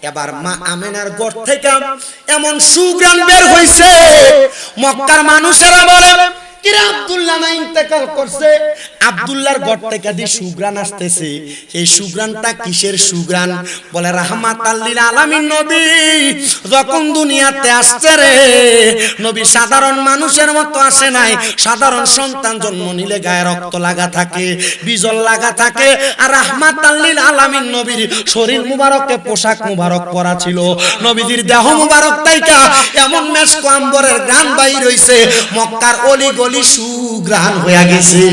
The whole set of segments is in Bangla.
এবার মা আমেনার ঘর থেকে এমন সুঘ্রাণ বের হইছে, মক্কার মানুষেরা বলে কিরে আব্দুল্লাহ না ইন্তেকাল করছে? আব্দুল্লাহর ঘর থেকে যে সুঘ্রাণ আসতেছে, এই সুঘ্রাণটা কিসের সুঘ্রাণ? বলে রাহমাতাল লিল আলামিন নবী যখন দুনিয়াতে আসছে রে, নবী সাধারণ মানুষের মতো আসে নাই। সাধারণ সন্তান জন্ম নিলে গায়ে রক্ত লাগা থাকে, বিজল লাগা থাকে, আর রাহমাতাল লিল আলামিন নবীর শরীর মুবারকে পোশাক মুবারক পরা ছিল। নবীজির দেহ মুবারক তাইকা এমন মেশক আম্বরের গান বাইর হইছে, মক্কার অলি গলি সুঘ্রাণ হয়ে গেছে।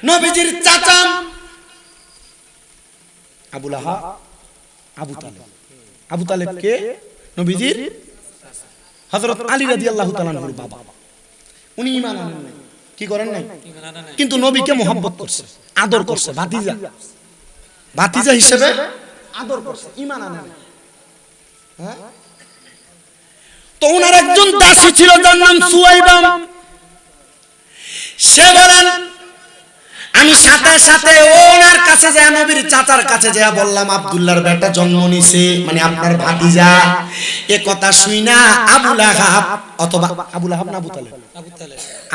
নবীজির চাচা আবু লাহাব, আবু তালেব কে? নবীজির হযরত আলী রাদিয়াল্লাহু তাআলা আনহুর বাবা। উনি ঈমান আনেন নাই, কি করেন নাই, কিন্তু নবীকে মোহাব্বত করছে, আদর করছে, ভাতিজা হিসেবে আদর করছে, ঈমান আনেন নাই। হ্যাঁ, তো ওনার একজন দাসী ছিল যার নাম সুয়াইবা। সে বলেন আমি সাথে সাথে ওনার কাছে যায়, নবীর চাচার কাছে যায় বললাম আব্দুল্লাহর বেটা জন্ম নিছে, মানে আপনার ভাতিজা। এ কথা শুই না আবু লাহাব, অথবা আবু লাহাব না আবু তালেব,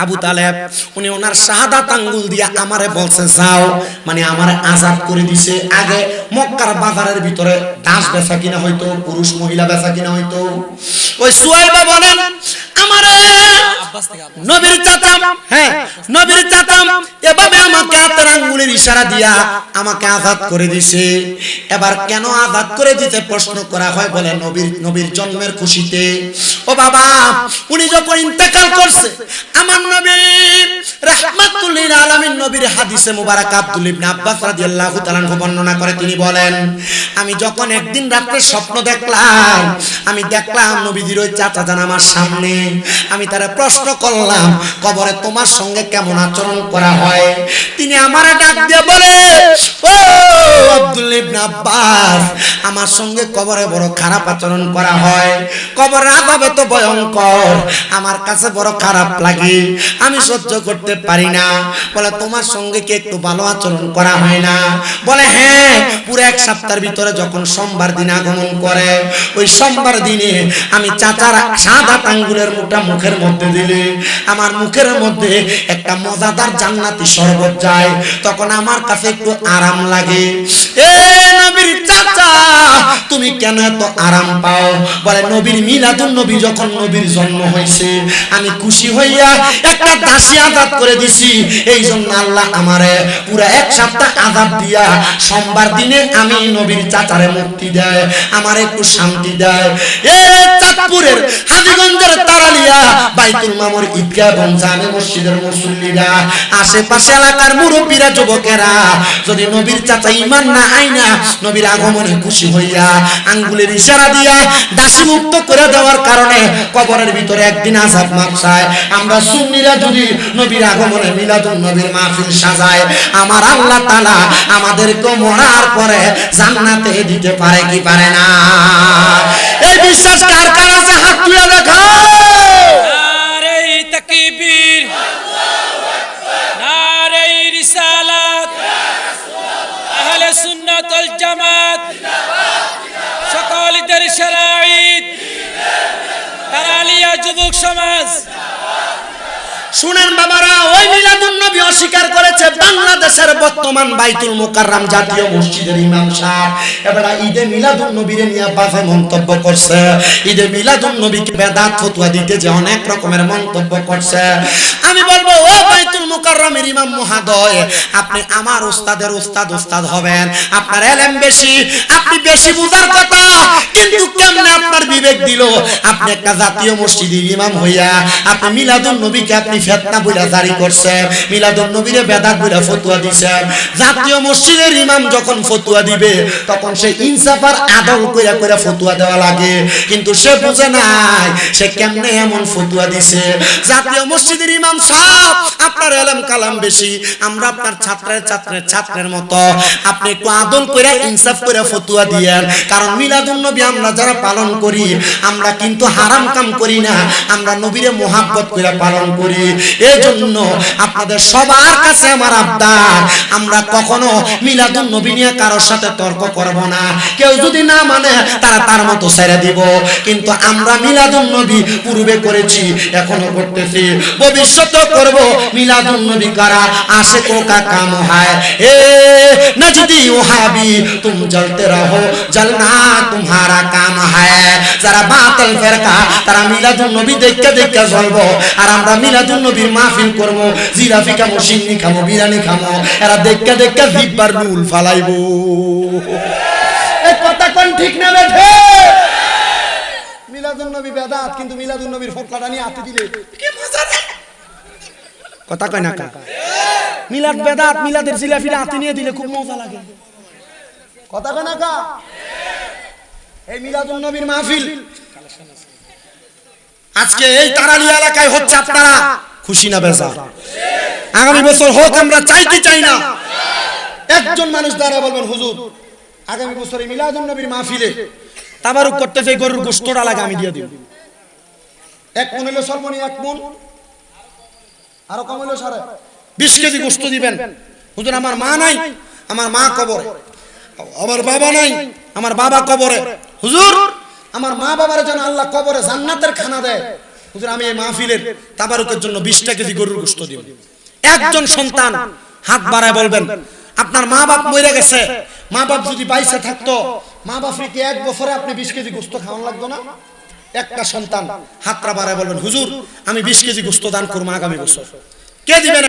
আবু তালেব, উনি ওনার শাহাদাত আঙ্গুল দিয়া আমারে বলছে যাও, মানে আমারে আযাদ করে দিছে। আগে মক্কার বাজারের ভিতরে দাস বেচা কিনা হইতো, পুরুষ মহিলা বেচা কিনা হইতো। ওই সুয়াইবা বলেন আমারে নবীর চাচা, হ্যাঁ নবীর চাচা এভাবে আমাকে হাতের আঙ্গুলের ইশারা দিয়া আমাকে আযাদ করে দিছে। এবার কেন আযাদ করে দিতে প্রশ্ন করা হয়, বলে নবীর জন্মের খুশিতে। ও বাবা, উনি যখন ইন্তেকাল করছে, আমার নবী রাহমাতুল লিল আলামিন নবীর হাদিসে মুবারক আব্দুল্লাহ ইবনে আব্বাস রাদিয়াল্লাহু তাআলা বর্ণনা করে, তিনি বলেন আমি যখন একদিন রাতে স্বপ্ন দেখলাম, আমি দেখলাম নবীজির ওই চাচা জান আমার সামনে। আমি তারে প্রশ্ন করলাম কবরে তোমার সঙ্গে কেমন আচরণ করা হয়? তিনি আমারে ডাক দিয়ে বলে ও আব্দুল্লাহ ইবনে আব্বাস, আমার সঙ্গে কবরে বড় খারাপ আচরণ করা হয়। কবরের আযাব তো ভয়ঙ্কর, আমার কাছে বড় খারাপ লাগে, আমি সহ্য করতে পারি না। বলে তোমার সঙ্গে কি একটু ভালো আচরণ করা হয় না? বলে হ্যাঁ, পুরো এক সপ্তাহের ভিতরে যখন সোমবার দিন আগমন করে, ওই সোমবার দিনে আমি চাচার শাহাদাত আঙ্গুলের মুঠা মুখের মধ্যে দিলে আমার মুখের মধ্যে একটা মজাদার জান্নাতি শরবত যায়, তখন আমার কাছে একটু আরাম লাগে। এ নবীর চাচা, তুমি কেন এত আরাম পাও? বলে নবীর মিলাদুন নবী যখন নবীর জন্ম হয়েছে, আমি খুশি হইয়া একটা দাসী আযাদ করে দিছি, এই জন্য আল্লাহ আমারে পুরা এক সপ্তাহ আযাব দিয়া সোমবার দিনে আমি নবীর চাচারে মুক্তি দেয়, আমার একটু শান্তি দেয়। এ চাঁদপুরের হাজীগঞ্জের তারালিয়া বাইতুল মামুর ঈদগাহ এবং জামে মসজিদের মুসল্লিরা, আশেপাশে এলাকার মুরব্বীরা, যুবকেরা যদি নবীর চাচা ঈমান না আইনা নবীর আগমনে খুশি হইয়া আঙ্গুলের ইশারা দিয়া দাসী মুক্ত করে দেওয়ার কারণে কবরের ভিতরে একদিন আযাব মাফ চায়, আমরা সুন্নিরা যদি নবীর আগমনে মিলাদুন নবীর মাহফিল সাজায়, আমার আল্লাহ তাআলা আমাদেরকে মরার পরে জান্নাতে দিতে পারে কি পারে না? এই বিশ্বাস কার কার আছে? হাত তুলে দেখাও। নারে তাকবীর, নারে রিসালাত, আহলে সুন্নাত ওয়াল জামাত, সকলদের শরীয়ত, তারালিয়া যুবক সমাজ। শুনেন বাবারা, ওই মিলাদুন নবী অস্বীকার করেছে বাংলাদেশের বর্তমান বাইতুল মুকাররম জাতীয় মসজিদের ইমাম সাহেব। এবারে ঈদে মিলাদুন নবীর নিয়ে বাজে মন্তব্য করছে, ঈদে মিলাদুন নবীকে বেদাত ফতোয়া দিতে যে অনেক রকমের মন্তব্য করছে। আমি বলবো ও বাইতুল মুকাররমের ইমাম মহোদয়, আপনি আমার উস্তাদের উস্তাদ হবেন, আপনার ইলম বেশি, আপনি বেশি বুঝার কথা, কিন্তু কেমনে আপনার বিবেক দিল আপনি একটা জাতীয় মসজিদের ইমাম হইয়া আপনি মিলাদুন নবীকে আপনি ফিতনা বইলা জারি করছেন, মিলাদুন নবীরে বেদাত বইলা ফতোয়া দিছেন। জাতীয় মসজিদের ইমাম যখন ফতোয়া দিবে তখন সে ইনসাফার আদল কইরা কইরা ফতোয়া দেওয়া লাগে, কিন্তু সে বুঝে নাই সে কেমনে এমন ফতোয়া দিছে। জাতীয় মসজিদের ইমাম সাহেব, আপনার এলেম কালাম বেশি, আমরা আপনার ছাত্রের মতো, আপনি একটু আদল করে ইনসাফ করে ফতোয়া দিয়েন। কারণ মিলাদুন নবী আমরা যারা পালন করি, আমরা কিন্তু হারাম কাম করি না, আমরা নবীরে মোহাব্বত করে পালন করি। এই জন্য আপনাদের সবার কাছে আমার আবদার, আমরা কখনো মিলাদুন নবী নিয়ে কারোর সাথে তর্ক করব না। কেউ যদি না মানে তারা তার মতো ছেড়ে দিব, কিন্তু আমরা মিলাদুন নবী পূর্বে করেছি, এখনো করতেছি, ভবিষ্যতে করব। মিলাদুন নবী করা আশিকোं का काम है। ए नजदी वहाबी तुम जलते रहो, जलना तुम्हारा काम है। যারা বাতিল ফিরকা তারা মিলাদুন নবী দেখতে দেখতে জ্বলবো, আর আমরা মিলাদুন নবীর মাহফিল করব, জিলাপি খামো, সিন্নি খামো, বিরিয়ানি খামো, এরা দেখতে দেখতে জিব্বার রুল ফালাইবো। এই কথা কোন ঠিক না বেঠে? মিলাদুন নবী বেদাত, কিন্তু মিলাদুন নবীর ফতোয়াটা নিয়ে হাতে দিলে কি মজা রে। কথা কয় না কা? মিলাদ বেদাত, মিলাদের জিলাপিটা হাতে নিয়ে দিলে খুব মজা লাগে। কথা কয় না কা? এই মিলাদুন নবীর মাহফিল আজকে এই তারালি এলাকায় হচ্ছে, আপনারা খুশি না বেজার? আগামী বছর হোক, আমরা চাইতে চাই না। একজন মানুষ দ্বারা বলবেন হুজুর আগামী বছরে মিলাদুন নবীর মাহফিলে তাবারুক করতে যে গরুর গোশতটা লাগে আমি দিয়ে দিব। 1 মণ হলো সর্বনি, 1 মণ আরো কম হলো 20 কেজি গোশত দিবেন। হুজুর আমার মা নাই, আমার মা কবরে, আমার বাবা নাই, আমার বাবা কবরে, হুজুর আমার মা বাবার জন্য আল্লাহ কবরে জান্নাতের খানা দেয়, হুজুর আমি এই মাহফিলের তাবারুকের জন্য 20 কেজি গরুর গোশত দিব। একজন সন্তান হাত বাড়ায় বলবেন আপনার মা বাপ মরে গেছে, মা বাপ যদি বাইসে থাকতো, মা বাপকে 1 বছরে আপনি 20 কেজি গোশত খাওয়ান লাগতো না? একটা সন্তান হাতটা বাড়ায় বলবেন হুজুর আমি 20 কেজি গোশত দান করব আগামী বছর। কে দিবেন?